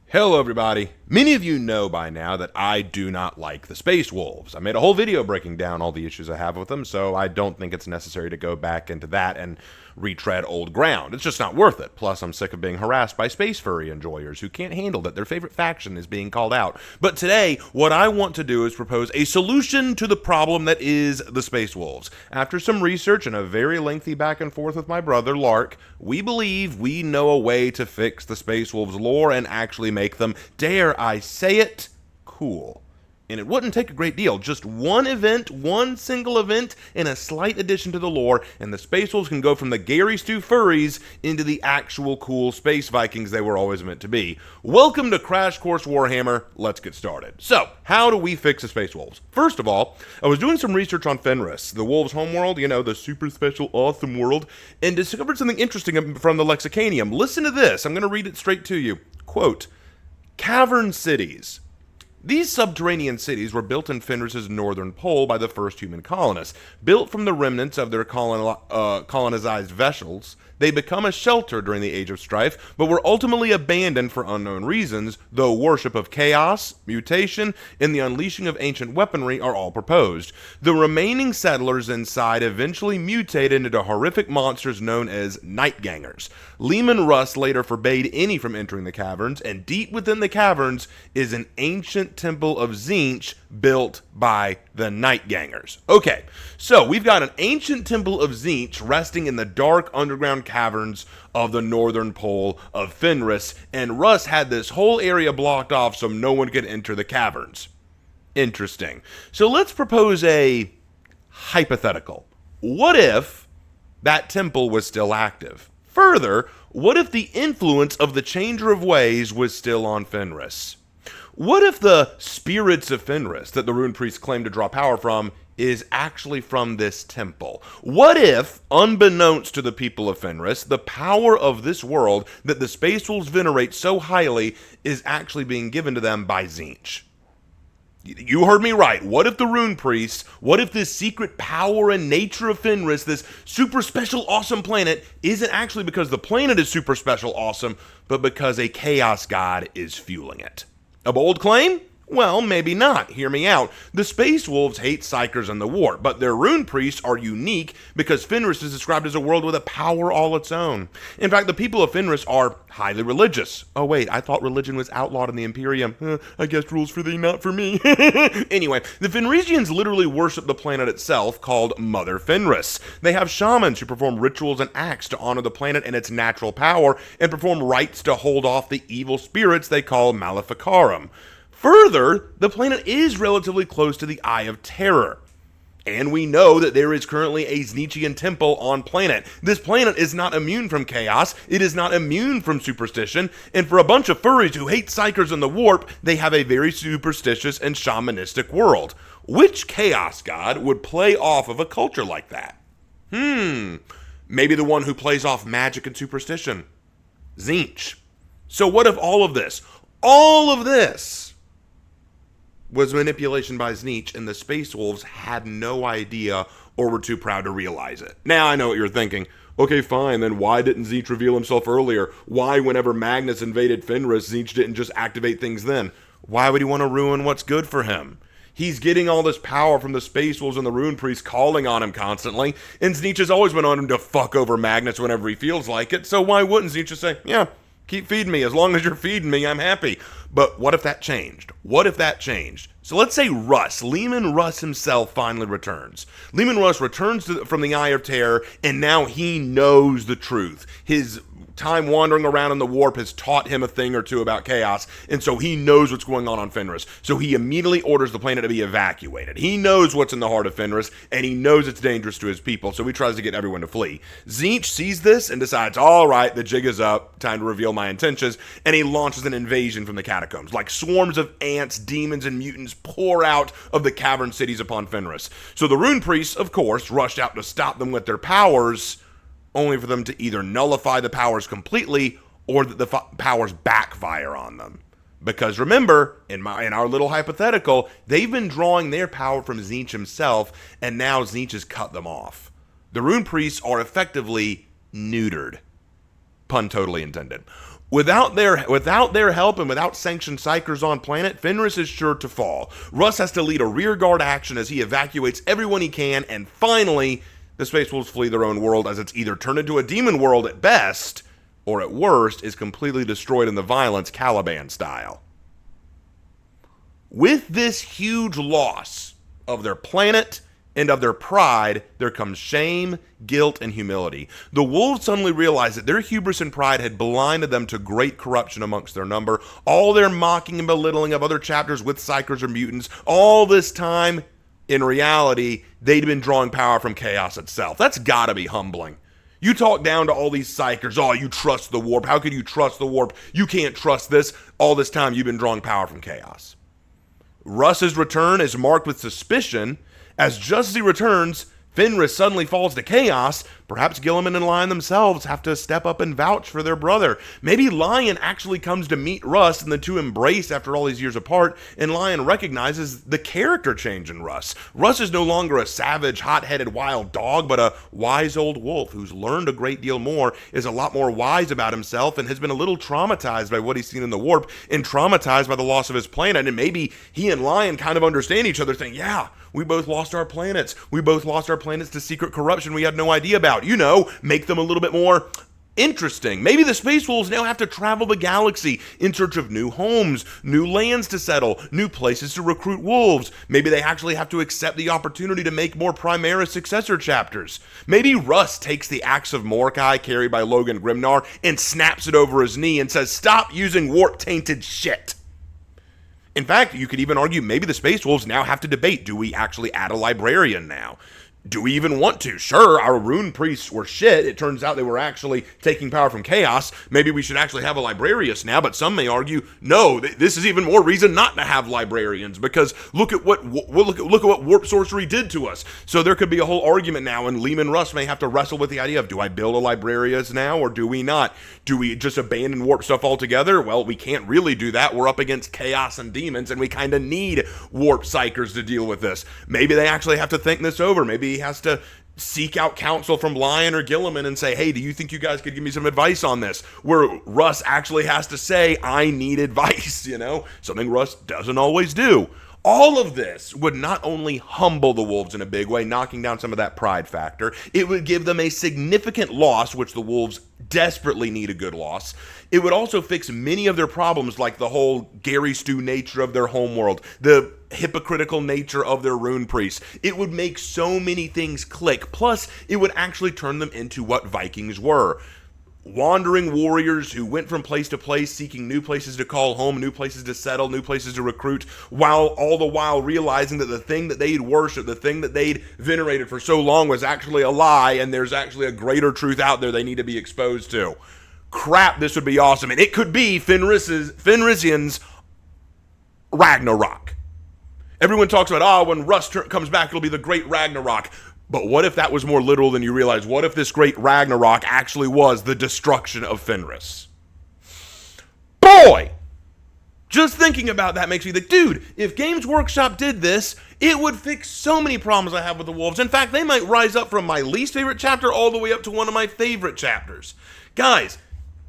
Hello everybody. Many of you know by now that I do not like the Space Wolves. I made a whole video breaking down all the issues I have with them, so I don't think it's necessary to go back into that and retread old ground. It's just not worth it. Plus, I'm sick of being harassed by space furry enjoyers who can't handle that their favorite faction is being called out. But today, what I want to do is propose a solution to the problem that is the Space Wolves. After some research and a very lengthy back and forth with my brother, Lark, we believe we know a way to fix the Space Wolves lore and actually make them, dare I say it, cool. And it wouldn't take a great deal. Just one event, one single event, and a slight addition to the lore, and the Space Wolves can go from the Gary Stu furries into the actual cool space Vikings they were always meant to be. Welcome to Crash Course Warhammer. Let's get started. So, how do we fix the Space Wolves? First of all, I was doing some research on Fenris, the Wolves' homeworld, you know, the super special awesome world, and discovered something interesting from the Lexicanium. Listen to this. I'm going to read it straight to you. Quote, cavern cities. These subterranean cities were built in Fenris's northern pole by the first human colonists. Built from the remnants of their colonized vessels, they become a shelter during the Age of Strife, but were ultimately abandoned for unknown reasons, though worship of chaos, mutation, and the unleashing of ancient weaponry are all proposed. The remaining settlers inside eventually mutated into horrific monsters known as Nightgangers. Leman Russ later forbade any from entering the caverns, and deep within the caverns is an ancient temple of Tzeentch built by the Nightgangers. Okay, so we've got an ancient temple of Tzeentch resting in the dark underground caverns of the northern pole of Fenris, and Russ had this whole area blocked off so no one could enter the caverns. Interesting. So let's propose a hypothetical. What if that temple was still active? Further, what if the influence of the Changer of Ways was still on Fenris? What if the spirits of Fenris that the rune priests claim to draw power from is actually from this temple? What if, unbeknownst to the people of Fenris, the power of this world that the Space Wolves venerate so highly is actually being given to them by Tzeentch? You heard me right. What if the rune priests, what if this secret power and nature of Fenris, this super special awesome planet, isn't actually because the planet is super special awesome, but because a chaos god is fueling it? A bold claim? Well, maybe not. Hear me out. The Space Wolves hate Psykers and the Warp, but their rune priests are unique because Fenris is described as a world with a power all its own. In fact, the people of Fenris are highly religious. Oh wait, I thought religion was outlawed in the Imperium. I guess rules for thee, not for me. Anyway, the Fenrisians literally worship the planet itself, called Mother Fenris. They have shamans who perform rituals and acts to honor the planet and its natural power, and perform rites to hold off the evil spirits they call Maleficarum. Further, the planet is relatively close to the Eye of Terror. And we know that there is currently a Tzeentchian temple on planet. This planet is not immune from chaos, it is not immune from superstition, and for a bunch of furries who hate Psykers and the Warp, they have a very superstitious and shamanistic world. Which chaos god would play off of a culture like that? Maybe the one who plays off magic and superstition. Tzeentch. So what if all of this was manipulation by Tzeentch, and the Space Wolves had no idea or were too proud to realize it? Now I know what you're thinking. Okay, fine, then why didn't Tzeentch reveal himself earlier? Why, whenever Magnus invaded Fenris, Tzeentch didn't just activate things then? Why would he want to ruin what's good for him? He's getting all this power from the Space Wolves and the Rune Priests calling on him constantly, and Tzeentch has always been on him to fuck over Magnus whenever he feels like it, so why wouldn't Tzeentch just say, yeah, keep feeding me. As long as you're feeding me, I'm happy. But what if that changed? What if that changed? So let's say Leman Russ himself finally returns. Leman Russ returns from the Eye of Terror, and now he knows the truth. His time wandering around in the Warp has taught him a thing or two about chaos, and so he knows what's going on Fenris. So he immediately orders the planet to be evacuated. He knows what's in the heart of Fenris, and he knows it's dangerous to his people, so he tries to get everyone to flee. Tzeentch sees this and decides, all right, the jig is up, time to reveal my intentions, and he launches an invasion from the catacombs. Like swarms of ants, demons, and mutants pour out of the cavern cities upon Fenris. So the rune priests, of course, rushed out to stop them with their powers, only for them to either nullify the powers completely or that the powers backfire on them. Because remember, in our little hypothetical, they've been drawing their power from Tzeentch himself, and now Tzeentch has cut them off. The rune priests are effectively neutered. Pun totally intended. Without their help and without sanctioned psychers on planet, Fenris is sure to fall. Russ has to lead a rearguard action as he evacuates everyone he can, and finally, the Space Wolves flee their own world as it's either turned into a demon world at best, or at worst, is completely destroyed in the violence, Caliban style. With this huge loss of their planet and of their pride, there comes shame, guilt, and humility. The wolves suddenly realize that their hubris and pride had blinded them to great corruption amongst their number. All their mocking and belittling of other chapters with psychers or mutants, all this time, in reality, they'd been drawing power from chaos itself. That's gotta be humbling. You talk down to all these psychers, oh, you trust the warp. How could you trust the warp? You can't trust this. All this time, you've been drawing power from chaos. Russ's return is marked with suspicion, as just as he returns, Fenris suddenly falls to chaos. Perhaps Gilliman and Lion themselves have to step up and vouch for their brother. Maybe Lion actually comes to meet Russ and the two embrace after all these years apart, and Lion recognizes the character change in Russ. Russ is no longer a savage, hot-headed wild dog, but a wise old wolf who's learned a great deal more, is a lot more wise about himself, and has been a little traumatized by what he's seen in the warp, and traumatized by the loss of his planet. And maybe he and Lion kind of understand each other, saying, yeah, we both lost our planets. We both lost our planets to secret corruption we had no idea about. You know, make them a little bit more interesting. Maybe the Space Wolves now have to travel the galaxy in search of new homes, new lands to settle, new places to recruit wolves. Maybe they actually have to accept the opportunity to make more Primaris successor chapters. Maybe Russ takes the axe of Mordecai carried by Logan Grimnar and snaps it over his knee and says, stop using warp-tainted shit. In fact, you could even argue maybe the Space Wolves now have to debate, do we actually add a librarian now? Do we even want to? Sure, our rune priests were shit. It turns out they were actually taking power from chaos. Maybe we should actually have a librarius now, but some may argue, no, this is even more reason not to have librarians, because look at what warp sorcery did to us. So there could be a whole argument now, and Lehman Russ may have to wrestle with the idea of, do I build a librarius now, or do we not? Do we just abandon warp stuff altogether? Well, we can't really do that. We're up against chaos and demons, and we kind of need warp psychers to deal with this. Maybe they actually have to think this over. Maybe he has to seek out counsel from Lion or Gilliman and say, hey, do you think you guys could give me some advice on this? Where Russ actually has to say, I need advice, you know? Something Russ doesn't always do. All of this would not only humble the wolves in a big way, knocking down some of that pride factor, it would give them a significant loss, which the wolves desperately need a good loss. It would also fix many of their problems, like the whole Gary Stew nature of their homeworld, the hypocritical nature of their rune priests. It would make so many things click. Plus, it would actually turn them into what Vikings were. Wandering warriors who went from place to place, seeking new places to call home, new places to settle, new places to recruit, while all the while realizing that the thing that they'd worshipped, the thing that they'd venerated for so long was actually a lie, and there's actually a greater truth out there they need to be exposed to. Crap, this would be awesome. And it could be Fenrisian's Ragnarok. Everyone talks about, when Russ comes back, it'll be the great Ragnarok. But what if that was more literal than you realize? What if this great Ragnarok actually was the destruction of Fenris? Boy! Just thinking about that makes me think, dude, if Games Workshop did this, it would fix so many problems I have with the wolves. In fact, they might rise up from my least favorite chapter all the way up to one of my favorite chapters. Guys,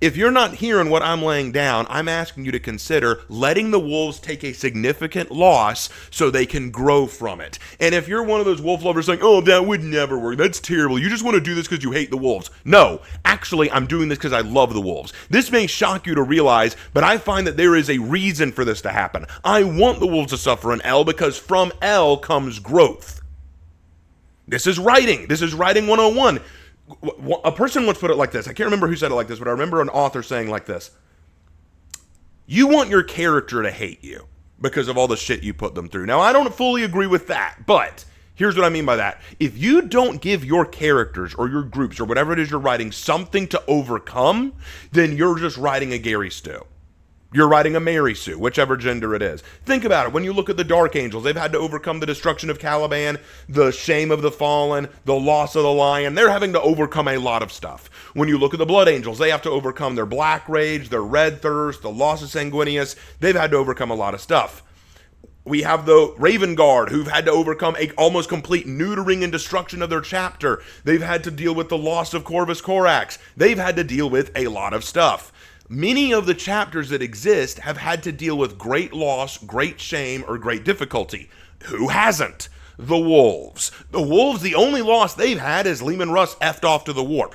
if you're not hearing what I'm laying down, I'm asking you to consider letting the wolves take a significant loss so they can grow from it. And if you're one of those wolf lovers saying, oh, that would never work, that's terrible, you just want to do this because you hate the wolves. No, actually, I'm doing this because I love the wolves. This may shock you to realize, but I find that there is a reason for this to happen. I want the wolves to suffer an L because from L comes growth. This is writing. This is writing 101. A person once put it like this. I can't remember who said it like this, but I remember an author saying like this. You want your character to hate you because of all the shit you put them through. Now, I don't fully agree with that, but here's what I mean by that. If you don't give your characters or your groups or whatever it is you're writing something to overcome, then you're just writing a Gary Stew. You're writing a Mary Sue, whichever gender it is. Think about it. When you look at the Dark Angels, they've had to overcome the destruction of Caliban, the shame of the fallen, the loss of the lion. They're having to overcome a lot of stuff. When you look at the Blood Angels, they have to overcome their black rage, their red thirst, the loss of Sanguinius. They've had to overcome a lot of stuff. We have the Raven Guard, who've had to overcome a almost complete neutering and destruction of their chapter. They've had to deal with the loss of Corvus Corax. They've had to deal with a lot of stuff. Many of the chapters that exist have had to deal with great loss, great shame, or great difficulty. Who hasn't? The Wolves. The Wolves, the only loss they've had is Leman Russ effed off to the warp.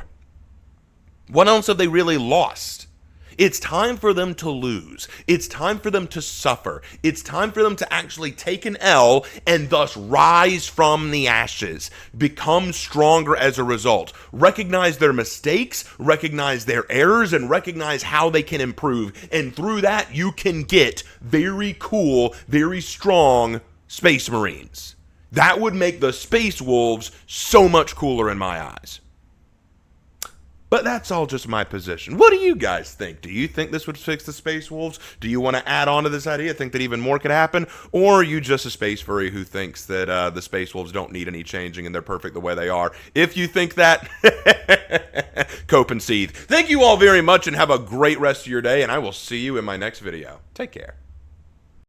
What else have they really lost? It's time for them to lose. It's time for them to suffer. It's time for them to actually take an L and thus rise from the ashes, become stronger as a result, recognize their mistakes, recognize their errors, and recognize how they can improve. And through that, you can get very cool, very strong Space Marines. That would make the Space Wolves so much cooler in my eyes. But that's all just my position. What do you guys think? Do you think this would fix the Space Wolves? Do you want to add on to this idea, think that even more could happen? Or are you just a space furry who thinks that the Space Wolves don't need any changing and they're perfect the way they are? If you think that, cope and seethe. Thank you all very much and have a great rest of your day, and I will see you in my next video. Take care.